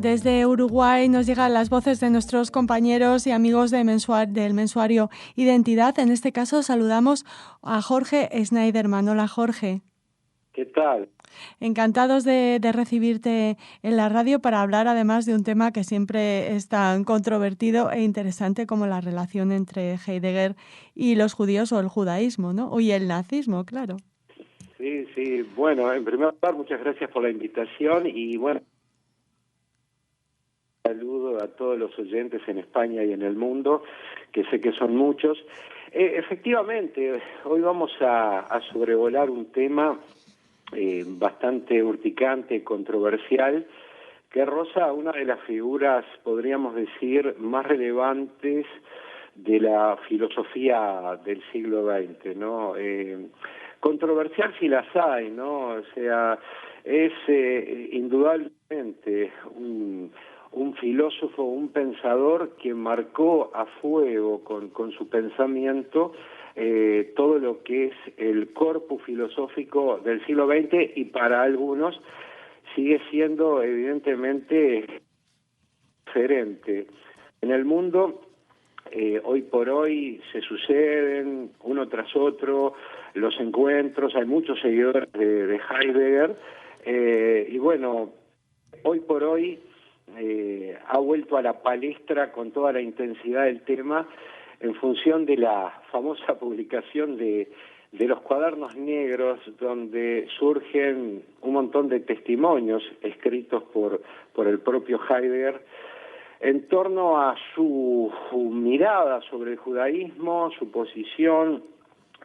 Desde Uruguay nos llegan las voces de nuestros compañeros y amigos del mensuario Identidad. En este caso saludamos a Jorge Schneiderman. Hola, Jorge. ¿Qué tal? Encantados de recibirte en la radio para hablar además de un tema que siempre es tan controvertido e interesante como la relación entre Heidegger y los judíos o el judaísmo, ¿no? Y el nazismo, claro. Sí. Bueno, en primer lugar, muchas gracias por la invitación y bueno, saludo a todos los oyentes en España y en el mundo, que sé que son muchos. Efectivamente, hoy vamos a sobrevolar un tema bastante urticante, controversial, que roza a una de las figuras, podríamos decir, más relevantes de la filosofía del siglo XX, ¿no? Controversial si las hay, ¿no? O sea, es indudablemente un filósofo, un pensador que marcó a fuego con su pensamiento todo lo que es el corpus filosófico del siglo XX y para algunos sigue siendo evidentemente diferente. En el mundo, hoy por hoy se suceden uno tras otro los encuentros, hay muchos seguidores de Heidegger, y bueno, hoy por hoy ha vuelto a la palestra con toda la intensidad del tema en función de la famosa publicación de los cuadernos negros, donde surgen un montón de testimonios escritos por el propio Heidegger en torno a su mirada sobre el judaísmo, su posición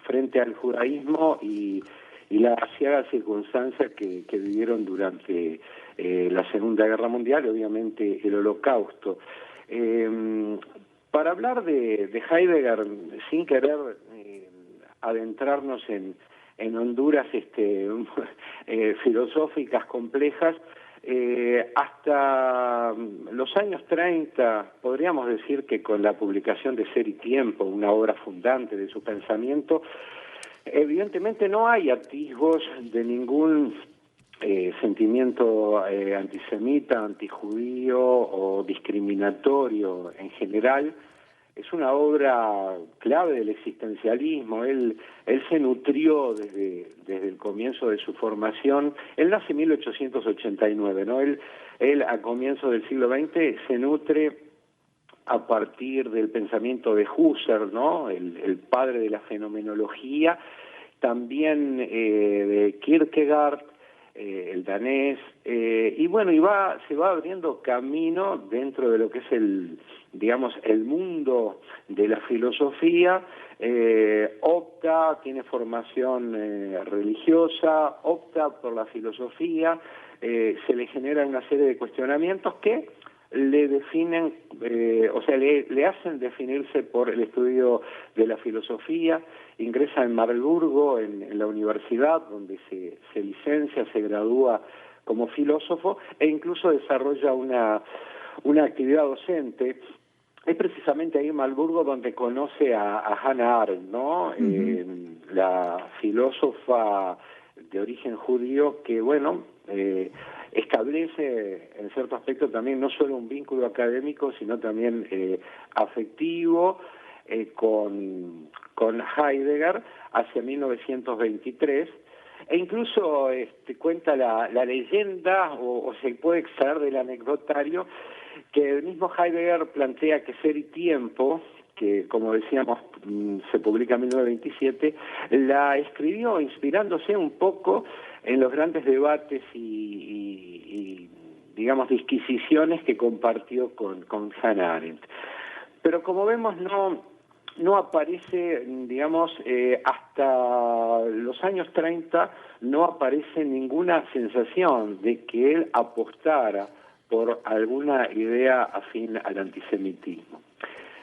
frente al judaísmo y la ciega circunstancia que vivieron durante la Segunda Guerra Mundial, obviamente el Holocausto. Para hablar de Heidegger, sin querer adentrarnos en honduras filosóficas complejas, hasta los años 30, podríamos decir que con la publicación de Ser y Tiempo, una obra fundante de su pensamiento, evidentemente no hay atisbos de ningún sentimiento antisemita, antijudío o discriminatorio en general. Es una obra clave del existencialismo. Él se nutrió desde el comienzo de su formación. Él nace en 1889, ¿no? Él a comienzos del siglo XX se nutre a partir del pensamiento de Husserl, ¿no? El padre de la fenomenología, también de Kierkegaard, el danés, y bueno, se va abriendo camino dentro de lo que es el mundo de la filosofía. Tiene formación religiosa, opta por la filosofía, se le generan una serie de cuestionamientos que le definen, le hacen definirse por el estudio de la filosofía. Ingresa en Marburgo, en la universidad, donde se licencia, se gradúa como filósofo e incluso desarrolla una actividad docente. Es precisamente ahí en Marburgo donde conoce a Hannah Arendt, ¿no? La filósofa de origen judío que, bueno, establece en cierto aspecto también no solo un vínculo académico, sino también afectivo con Heidegger hacia 1923, e incluso cuenta la leyenda, o se puede extraer del anecdotario, que el mismo Heidegger plantea que Ser y Tiempo, que como decíamos se publica en 1927, la escribió inspirándose un poco en los grandes debates y digamos, disquisiciones que compartió con Hannah Arendt. Pero como vemos, no aparece, digamos, hasta los años 30, no aparece ninguna sensación de que él apostara por alguna idea afín al antisemitismo.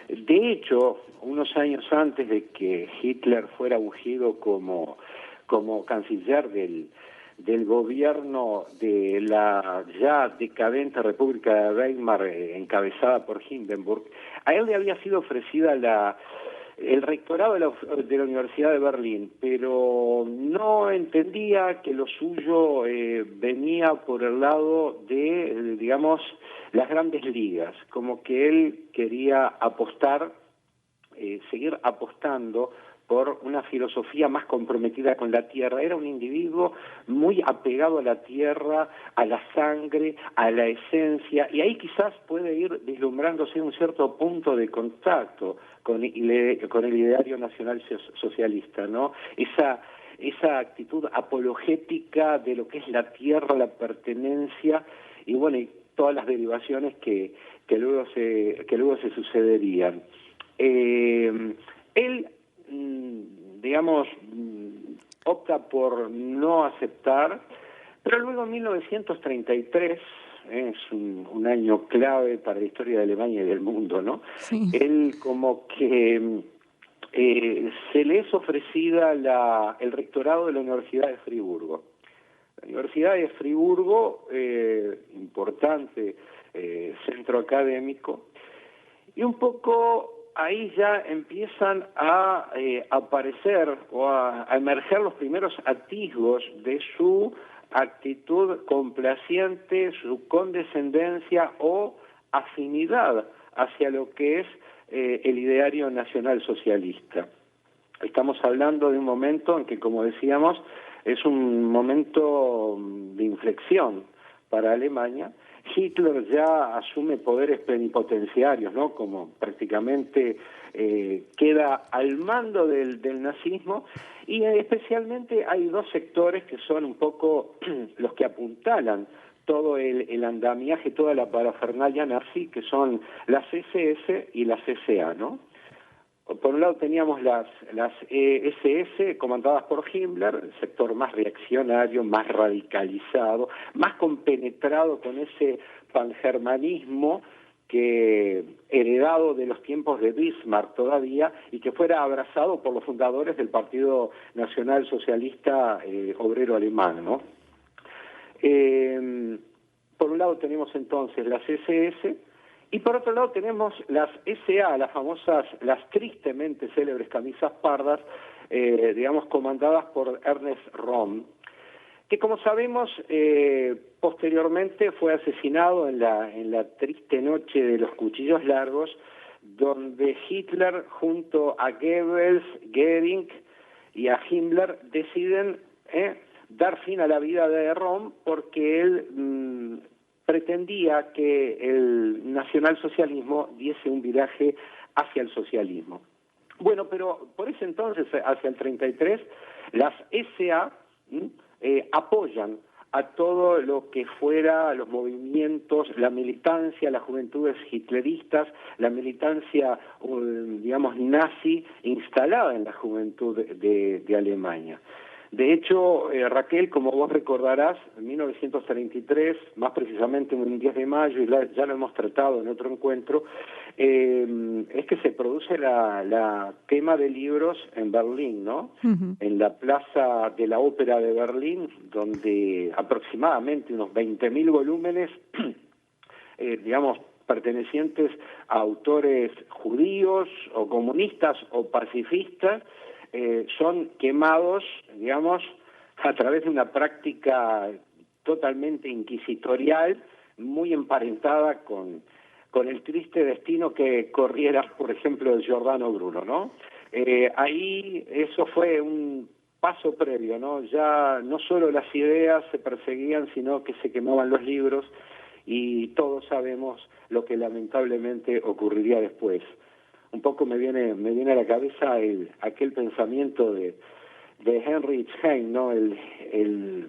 De hecho, unos años antes de que Hitler fuera ungido como canciller del gobierno de la ya decadente República de Weimar, encabezada por Hindenburg, a él le había sido ofrecida el rectorado de la Universidad de Berlín, pero no entendía que lo suyo venía por el lado de, digamos, las grandes ligas, como que él quería apostar, seguir apostando por una filosofía más comprometida con la tierra. Era un individuo muy apegado a la tierra, a la sangre, a la esencia, y ahí quizás puede ir vislumbrándose un cierto punto de contacto con el ideario nacional socialista, ¿no? Esa actitud apologética de lo que es la tierra, la pertenencia, y bueno, y todas las derivaciones que luego se sucederían. Él, digamos, opta por no aceptar, pero luego en 1933, es un año clave para la historia de Alemania y del mundo, ¿no? Sí. Él como que se le es ofrecida el rectorado de la Universidad de Friburgo. La Universidad de Friburgo, importante centro académico, y un poco ahí ya empiezan a aparecer o a emerger los primeros atisbos de su actitud complaciente, su condescendencia o afinidad hacia lo que es el ideario nacional socialista. Estamos hablando de un momento en que, como decíamos, es un momento de inflexión para Alemania. Hitler ya asume poderes plenipotenciarios, ¿no? Como prácticamente queda al mando del nazismo, y especialmente hay dos sectores que son un poco los que apuntalan todo el andamiaje, toda la parafernalia nazi, que son las SS y las SA, ¿no? Por un lado teníamos las SS comandadas por Himmler, el sector más reaccionario, más radicalizado, más compenetrado con ese pangermanismo que heredado de los tiempos de Bismarck todavía, y que fuera abrazado por los fundadores del Partido Nacional Socialista Obrero Alemán, ¿no? Por un lado tenemos entonces las SS, y por otro lado tenemos las SA, las famosas, las tristemente célebres camisas pardas, digamos, comandadas por Ernest Röhm, que, como sabemos, posteriormente fue asesinado en la triste noche de los cuchillos largos, donde Hitler junto a Goebbels, Goering y a Himmler deciden dar fin a la vida de Röhm, porque él pretendía que el nacionalsocialismo diese un viraje hacia el socialismo. Bueno, pero por ese entonces, hacia el 33, las SA apoyan a todo lo que fuera los movimientos, la militancia, las juventudes hitleristas, la militancia, digamos, nazi instalada en la juventud de Alemania. De hecho, Raquel, como vos recordarás, en 1933, más precisamente un 10 de mayo, y ya lo hemos tratado en otro encuentro, es que se produce la quema de libros en Berlín, ¿no? Uh-huh. En la plaza de la Ópera de Berlín, donde aproximadamente unos 20.000 volúmenes, digamos, pertenecientes a autores judíos o comunistas o pacifistas, son quemados, digamos, a través de una práctica totalmente inquisitorial, muy emparentada con el triste destino que corriera, por ejemplo, de Giordano Bruno, ¿no? Ahí eso fue un paso previo, ¿no? Ya no solo las ideas se perseguían, sino que se quemaban los libros, y todos sabemos lo que lamentablemente ocurriría después. Un poco me viene a la cabeza aquel pensamiento de Heinrich Heine, ¿no? El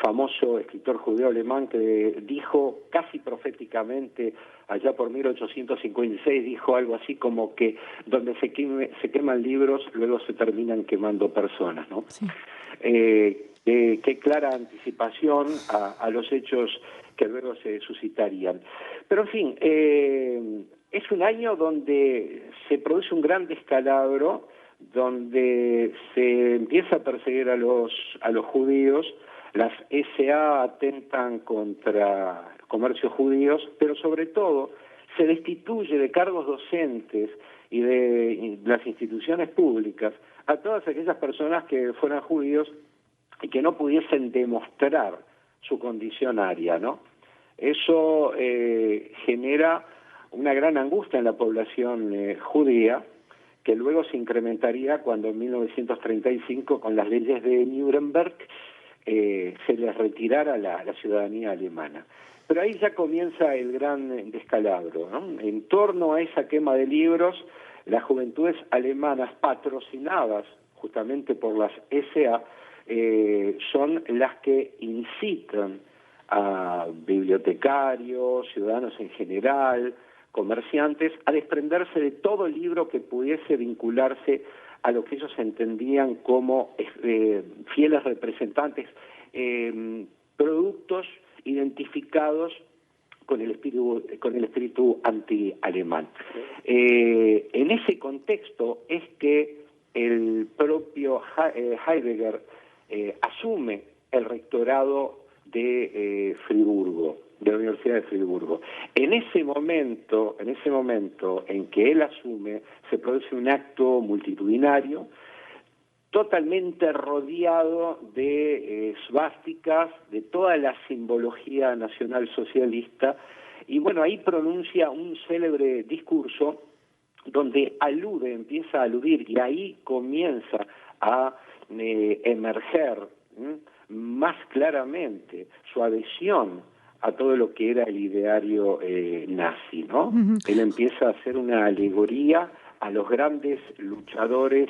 famoso escritor judío alemán, que dijo casi proféticamente allá por 1856, dijo algo así como que donde se queman libros, luego se terminan quemando personas, ¿no? Sí. Qué clara anticipación a los hechos que luego se suscitarían. Pero en fin, es un año donde se produce un gran descalabro, donde se empieza a perseguir a los judíos, las SA atentan contra comercios judíos, pero sobre todo se destituye de cargos docentes y de las instituciones públicas a todas aquellas personas que fueran judíos y que no pudiesen demostrar su condición aria, ¿no? Eso genera una gran angustia en la población judía, que luego se incrementaría cuando en 1935, con las leyes de Nuremberg, se les retirara la ciudadanía alemana. Pero ahí ya comienza el gran descalabro, ¿no? En torno a esa quema de libros, las juventudes alemanas patrocinadas justamente por las SA son las que incitan a bibliotecarios, ciudadanos en general, comerciantes, a desprenderse de todo libro que pudiese vincularse a lo que ellos entendían como fieles representantes, productos identificados con el espíritu anti-alemán. En ese contexto es que el propio Heidegger asume el rectorado de Friburgo, de la Universidad de Friburgo. En ese momento en que él asume, se produce un acto multitudinario, totalmente rodeado de svásticas, de toda la simbología nacional socialista, y bueno, ahí pronuncia un célebre discurso donde empieza a aludir, y ahí comienza a emerger más claramente su adhesión a todo lo que era el ideario nazi, ¿no? Uh-huh. Él empieza a hacer una alegoría a los grandes luchadores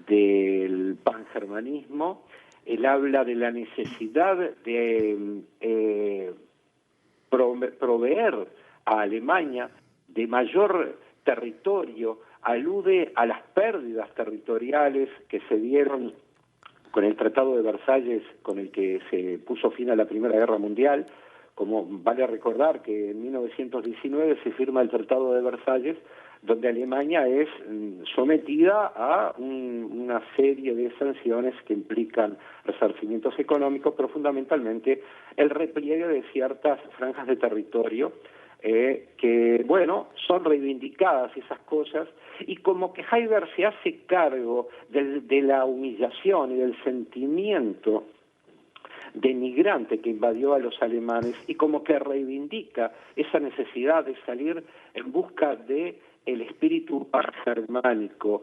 del pangermanismo. Él habla de la necesidad de proveer a Alemania de mayor territorio, alude a las pérdidas territoriales que se dieron con el Tratado de Versalles, con el que se puso fin a la Primera Guerra Mundial. Como vale recordar que en 1919 se firma el Tratado de Versalles, donde Alemania es sometida a una serie de sanciones que implican resarcimientos económicos, pero fundamentalmente el repliegue de ciertas franjas de territorio que, bueno, son reivindicadas esas cosas, y como que Heidegger se hace cargo de la humillación y del sentimiento denigrante que invadió a los alemanes, y como que reivindica esa necesidad de salir en busca de el espíritu pangermánico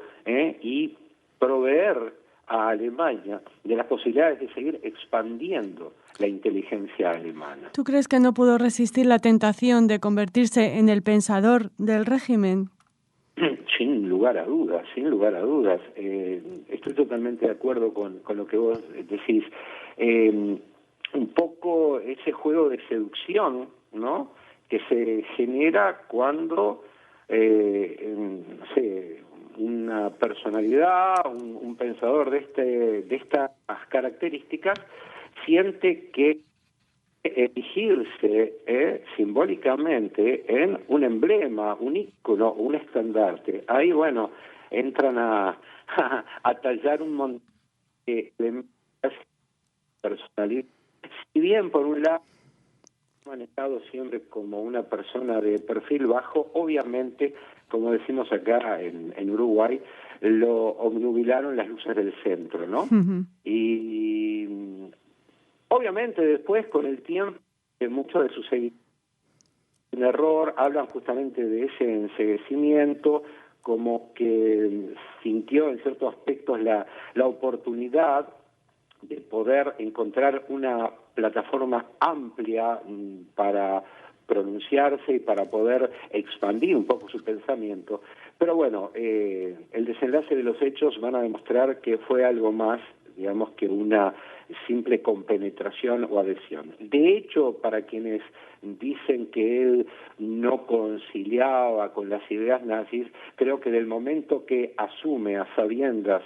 y proveer a Alemania de las posibilidades de seguir expandiendo la inteligencia alemana. ¿Tú crees que no pudo resistir la tentación de convertirse en el pensador del régimen? Sin lugar a dudas, sin lugar a dudas. Estoy totalmente de acuerdo con lo que vos decís. Un poco ese juego de seducción, ¿no?, que se genera cuando no sé, una personalidad, un pensador de estas características siente que erigirse simbólicamente en un emblema, un ícono, un estandarte. Ahí, bueno, entran a tallar un montón de personalidad. Si bien, por un lado, manejado siempre como una persona de perfil bajo, obviamente, como decimos acá en Uruguay, lo obnubilaron las luces del centro, ¿no? Uh-huh. Y obviamente después, con el tiempo, muchos de sus seguidores en error hablan justamente de ese enceguecimiento, como que sintió en ciertos aspectos la oportunidad de poder encontrar una plataforma amplia para pronunciarse y para poder expandir un poco su pensamiento. Pero bueno, el desenlace de los hechos van a demostrar que fue algo más, digamos, que una simple compenetración o adhesión. De hecho, para quienes dicen que él no conciliaba con las ideas nazis, creo que del momento que asume a sabiendas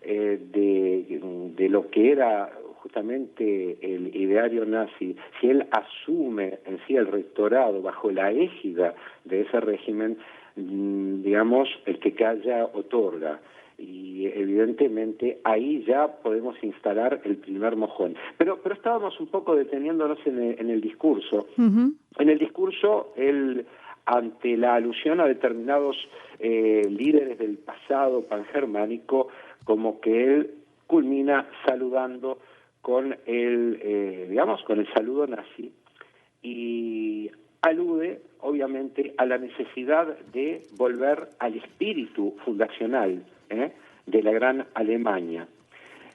de lo que era justamente el ideario nazi, si él asume en sí el rectorado bajo la égida de ese régimen, digamos, el que calla otorga. Y evidentemente ahí ya podemos instalar el primer mojón. Pero estábamos un poco deteniéndonos en el discurso. Uh-huh. En el discurso, él, ante la alusión a determinados líderes del pasado pangermánico, como que él culmina saludando con el, digamos, con el saludo nazi, y alude obviamente a la necesidad de volver al espíritu fundacional de la gran Alemania.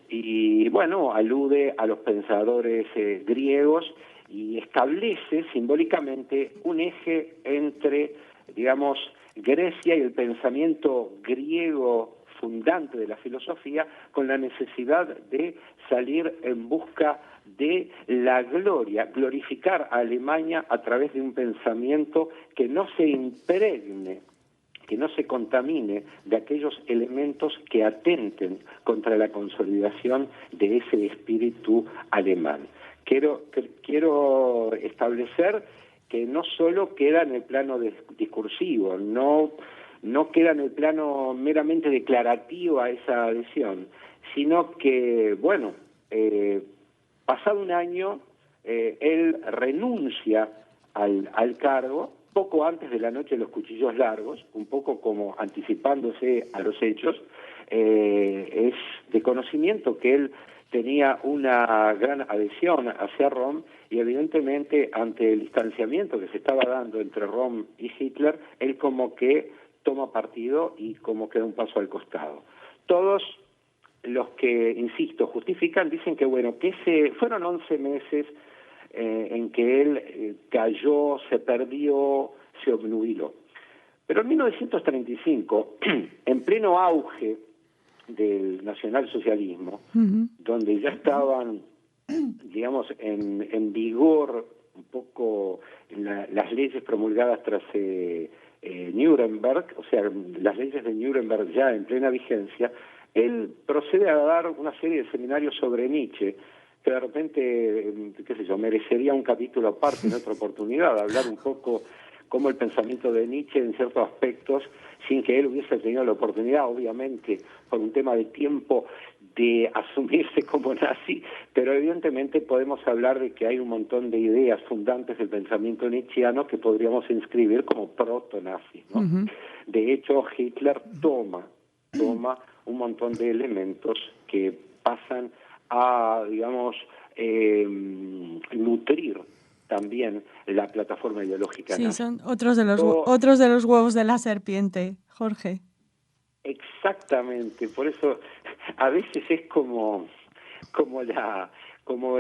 Y bueno, alude a los pensadores griegos y establece simbólicamente un eje entre, digamos, Grecia y el pensamiento griego fundante de la filosofía, con la necesidad de salir en busca de la gloria, glorificar a Alemania a través de un pensamiento que no se impregne, que no se contamine de aquellos elementos que atenten contra la consolidación de ese espíritu alemán. Quiero establecer que no solo queda en el plano discursivo, no queda en el plano meramente declarativo a esa adhesión, sino que, bueno, pasado un año, él renuncia al cargo, poco antes de la noche de los cuchillos largos, un poco como anticipándose a los hechos. Es de conocimiento que él tenía una gran adhesión hacia Rom y evidentemente ante el distanciamiento que se estaba dando entre Rom y Hitler, él como que toma partido y como que da un paso al costado. Todos los que, insisto, justifican, dicen que bueno, que fueron 11 meses en que él cayó, se perdió, se obnubiló. Pero en 1935, en pleno auge del nacionalsocialismo, donde ya estaban, digamos, en vigor un poco las leyes promulgadas tras Nuremberg, o sea, las leyes de Nuremberg ya en plena vigencia, él procede a dar una serie de seminarios sobre Nietzsche, que de repente, qué sé yo, merecería un capítulo aparte en otra oportunidad, hablar un poco cómo el pensamiento de Nietzsche en ciertos aspectos, sin que él hubiese tenido la oportunidad, obviamente, por un tema de tiempo, de asumirse como nazi, pero evidentemente podemos hablar de que hay un montón de ideas fundantes del pensamiento nietzscheano que podríamos inscribir como proto-nazis, ¿no? De hecho, Hitler toma un montón de elementos que pasan a, digamos, nutrir también la plataforma ideológica Sí, nazi. son otros de los huevos de la serpiente, Jorge. Exactamente, por eso a veces es como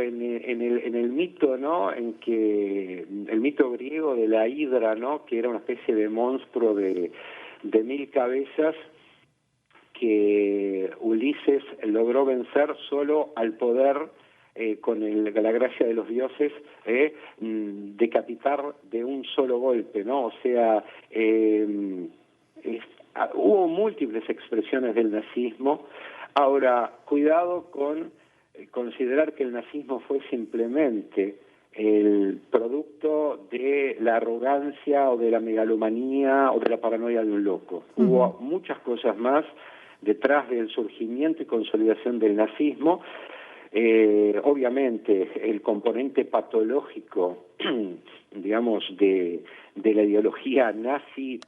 en el mito, ¿no? En que el mito griego de la hidra, ¿no? Que era una especie de monstruo de 1000 cabezas que Ulises logró vencer solo al poder, con la gracia de los dioses, decapitar de un solo golpe, ¿no? O sea, hubo múltiples expresiones del nazismo. Ahora, cuidado con considerar que el nazismo fue simplemente el producto de la arrogancia o de la megalomanía o de la paranoia de un loco. Hubo muchas cosas más detrás del surgimiento y consolidación del nazismo. Obviamente el componente patológico, digamos, de la ideología nazi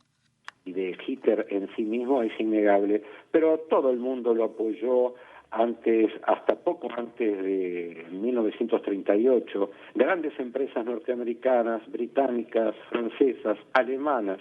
y de Hitler en sí mismo es innegable, pero todo el mundo lo apoyó hasta poco antes de 1938, grandes empresas norteamericanas, británicas, francesas, alemanas,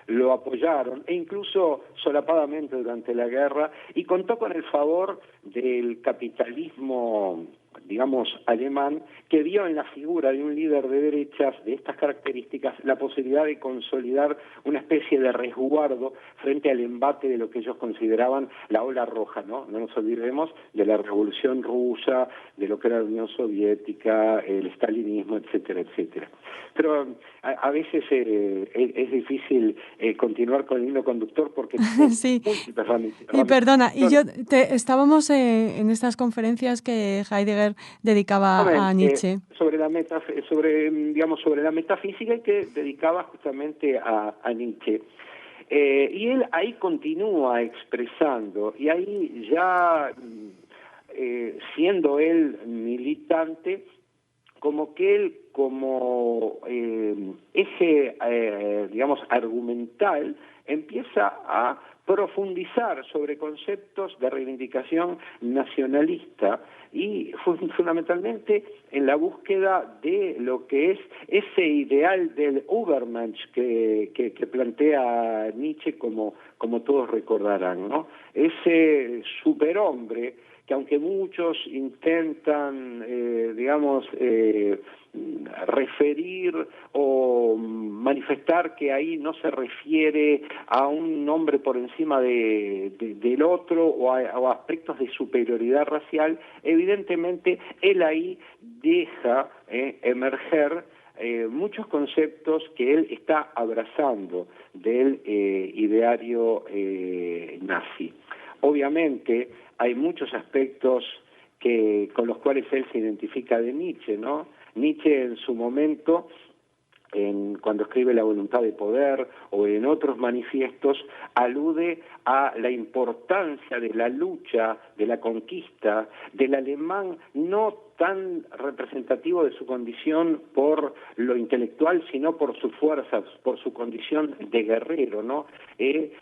lo apoyaron, e incluso solapadamente durante la guerra, y contó con el favor del capitalismo, digamos, alemán, que vio en la figura de un líder de derechas de estas características la posibilidad de consolidar una especie de resguardo frente al embate de lo que ellos consideraban la ola roja, ¿no? No nos olvidemos de la Revolución Rusa, de lo que era la Unión Soviética, el estalinismo, etcétera, etcétera. Pero a veces es difícil continuar con el hilo conductor porque sí. Y perdona, estábamos en estas conferencias que Heidegger dedicaba a Nietzsche. Sobre la metafísica y que dedicaba justamente a Nietzsche. Y él ahí continúa expresando, y ahí ya siendo él militante, como que él, como eje, digamos, argumental, empieza a profundizar sobre conceptos de reivindicación nacionalista y fundamentalmente en la búsqueda de lo que es ese ideal del Übermensch que plantea Nietzsche, como todos recordarán, ¿no? Ese superhombre que, aunque muchos intentan, referir o manifestar que ahí no se refiere a un hombre por encima del otro o a aspectos de superioridad racial, evidentemente él ahí deja emerger muchos conceptos que él está abrazando del ideario nazi. Obviamente hay muchos aspectos con los cuales él se identifica de Nietzsche, ¿no? Nietzsche en su momento, cuando escribe La voluntad de poder o en otros manifiestos, alude a la importancia de la lucha, de la conquista, del alemán no tan representativo de su condición por lo intelectual, sino por sus fuerzas, por su condición de guerrero, ¿no? Él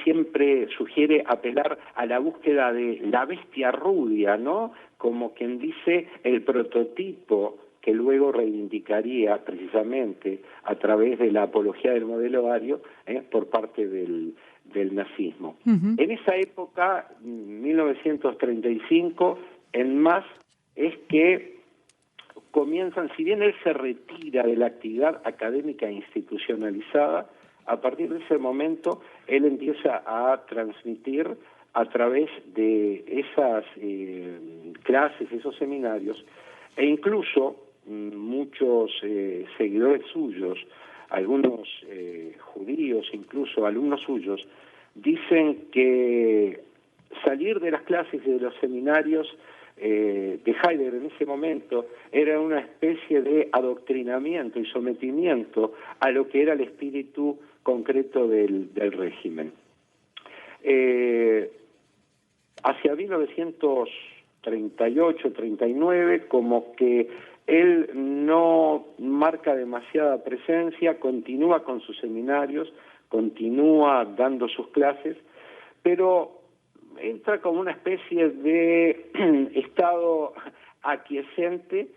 siempre sugiere apelar a la búsqueda de la bestia rubia, ¿no? Como quien dice, el prototipo que luego reivindicaría precisamente a través de la apología del modelo ario por parte del nazismo. Uh-huh. En esa época, 1935, en más, es que comienzan, si bien él se retira de la actividad académica institucionalizada, a partir de ese momento él empieza a transmitir a través de esas clases, esos seminarios, e incluso muchos seguidores suyos, algunos judíos, incluso alumnos suyos, dicen que salir de las clases y de los seminarios de Heidegger en ese momento era una especie de adoctrinamiento y sometimiento a lo que era el espíritu concreto del régimen. Hacia 1938-39, como que él no marca demasiada presencia, continúa con sus seminarios, continúa dando sus clases, pero entra como una especie de estado aquiescente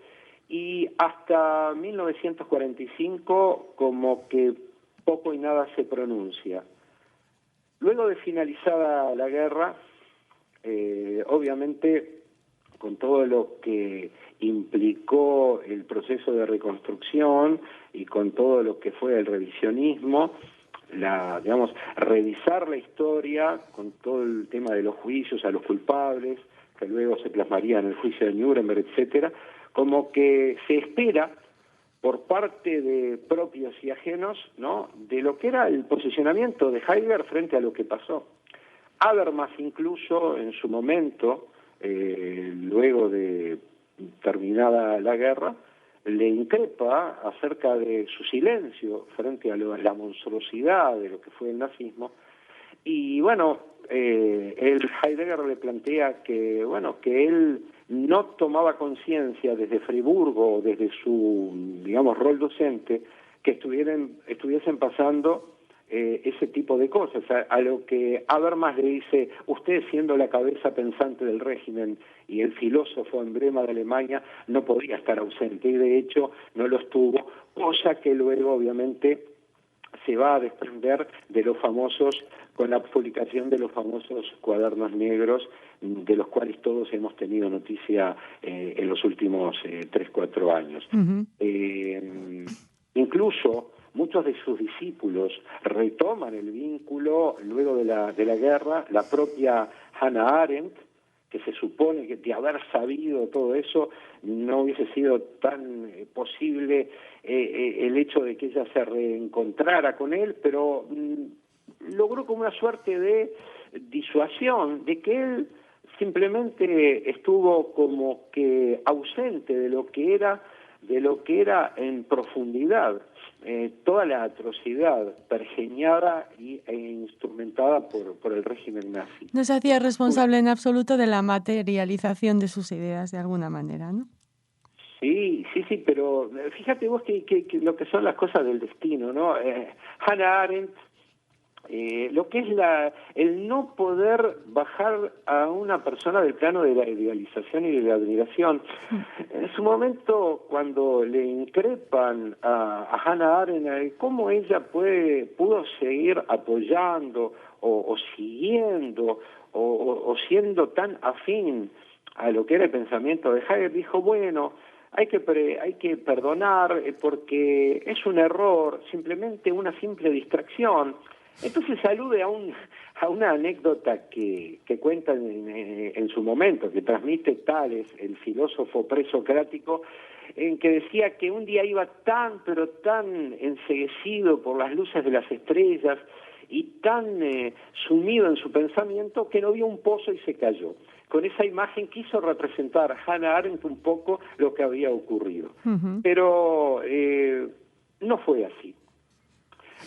y hasta 1945 como que poco y nada se pronuncia. Luego de finalizada la guerra, obviamente con todo lo que implicó el proceso de reconstrucción y con todo lo que fue el revisionismo, revisar la historia con todo el tema de los juicios a los culpables, que luego se plasmaría en el juicio de Nuremberg, etcétera, como que se espera por parte de propios y ajenos, ¿no?, de lo que era el posicionamiento de Heidegger frente a lo que pasó. Habermas incluso en su momento, luego de terminada la guerra, le increpa acerca de su silencio frente a la monstruosidad de lo que fue el nazismo. Y bueno, Heidegger le plantea que él no tomaba conciencia desde Friburgo, desde su, rol docente, que estuviesen pasando ese tipo de cosas, a lo que Habermas le dice: usted, siendo la cabeza pensante del régimen y el filósofo emblema de Alemania, no podía estar ausente, y de hecho no lo estuvo, cosa que luego obviamente se va a desprender de los famosos, con la publicación de los famosos cuadernos negros, de los cuales todos hemos tenido noticia en los últimos 3-4 años. Uh-huh. Incluso muchos de sus discípulos retoman el vínculo luego de la guerra. La propia Hannah Arendt, que se supone que de haber sabido todo eso no hubiese sido tan posible el hecho de que ella se reencontrara con él, pero logró como una suerte de disuasión, de que él simplemente estuvo como que ausente de lo que era en profundidad toda la atrocidad pergeñada e instrumentada por el régimen nazi. No se hacía responsable en absoluto de la materialización de sus ideas, de alguna manera, ¿no? Sí, pero fíjate vos que lo que son las cosas del destino, ¿no? Hannah Arendt lo que es el no poder bajar a una persona del plano de la idealización y de la admiración. En su momento, cuando le increpan a Hannah Arendt cómo ella pudo seguir apoyando o siguiendo o siendo tan afín a lo que era el pensamiento de Heidegger, dijo, bueno, hay que perdonar porque es un error, simplemente una simple distracción. Entonces alude a una anécdota que cuenta en su momento, que transmite Tales, el filósofo presocrático, en que decía que un día iba tan, pero tan enceguecido por las luces de las estrellas y tan sumido en su pensamiento que no vio un pozo y se cayó. Con esa imagen quiso representar Hannah Arendt un poco lo que había ocurrido. Uh-huh. Pero no fue así.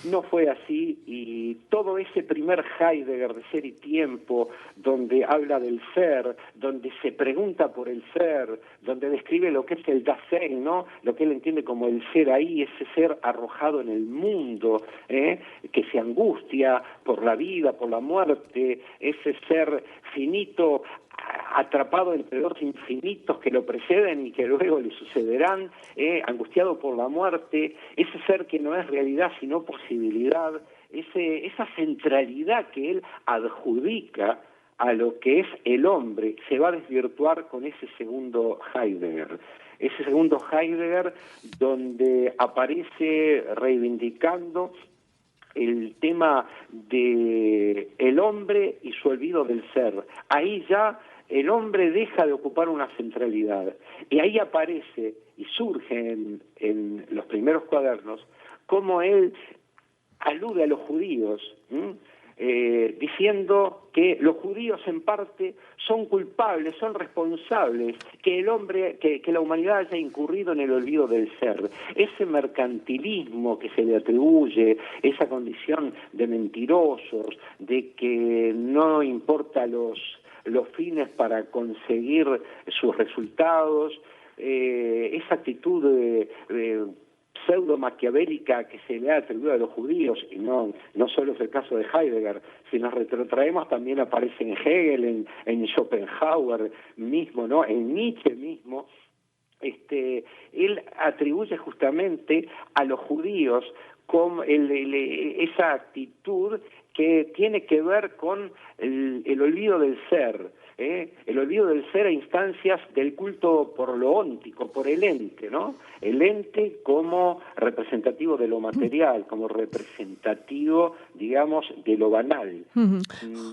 No fue así, y todo ese primer Heidegger de Ser y Tiempo, donde habla del ser, donde se pregunta por el ser, donde describe lo que es el Dasein, ¿no? Lo que él entiende como el ser ahí, ese ser arrojado en el mundo, que se angustia por la vida, por la muerte, ese ser finito atrapado entre dos infinitos que lo preceden y que luego le sucederán, angustiado por la muerte, ese ser que no es realidad sino posibilidad, esa centralidad que él adjudica a lo que es el hombre, se va a desvirtuar con ese segundo Heidegger. Ese segundo Heidegger donde aparece reivindicando el tema de el hombre y su olvido del ser. Ahí ya el hombre deja de ocupar una centralidad y ahí aparece y surge en los primeros cuadernos cómo él alude a los judíos, diciendo que los judíos en parte son culpables, son responsables, que el hombre, que la humanidad haya incurrido en el olvido del ser. Ese mercantilismo que se le atribuye, esa condición de mentirosos, de que no importa los fines para conseguir sus resultados, esa actitud de pseudo maquiavélica que se le ha atribuido a los judíos, y no solo es el caso de Heidegger, si nos retrotraemos también aparece en Hegel, en Schopenhauer mismo, ¿no? En Nietzsche mismo. Él atribuye justamente a los judíos con esa actitud que tiene que ver con el olvido del ser, el olvido del ser a instancias del culto por lo óntico, por el ente, ¿no? El ente como representativo de lo material, como representativo, digamos, de lo banal.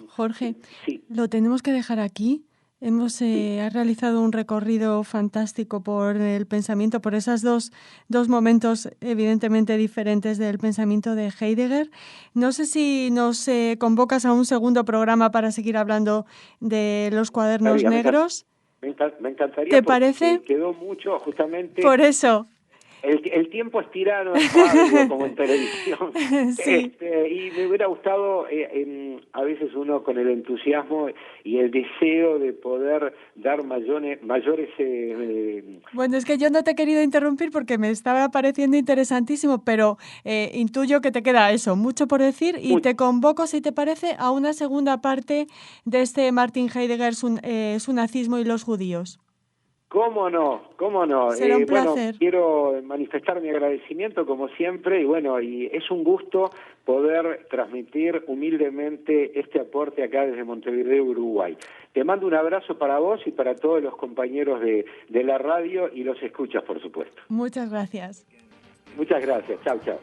Jorge, sí. Lo tenemos que dejar aquí. Hemos realizado un recorrido fantástico por el pensamiento, por esos dos momentos evidentemente diferentes del pensamiento de Heidegger. No sé si nos convocas a un segundo programa para seguir hablando de los cuadernos negros. Me encantaría. ¿Te parece? Quedó mucho justamente. Por eso. El tiempo es tirano en radio como en televisión. Sí. Y me hubiera gustado, a veces uno con el entusiasmo y el deseo de poder dar mayores Bueno, es que yo no te he querido interrumpir porque me estaba pareciendo interesantísimo, pero intuyo que te queda eso, mucho por decir, y te convoco, si te parece, a una segunda parte de este Martin Heidegger, su nazismo y los judíos. ¿Cómo no? Será un placer. Bueno, quiero manifestar mi agradecimiento como siempre y es un gusto poder transmitir humildemente este aporte acá desde Montevideo, Uruguay. Te mando un abrazo para vos y para todos los compañeros de la radio y los escuchas, por supuesto. Muchas gracias. Muchas gracias. Chao.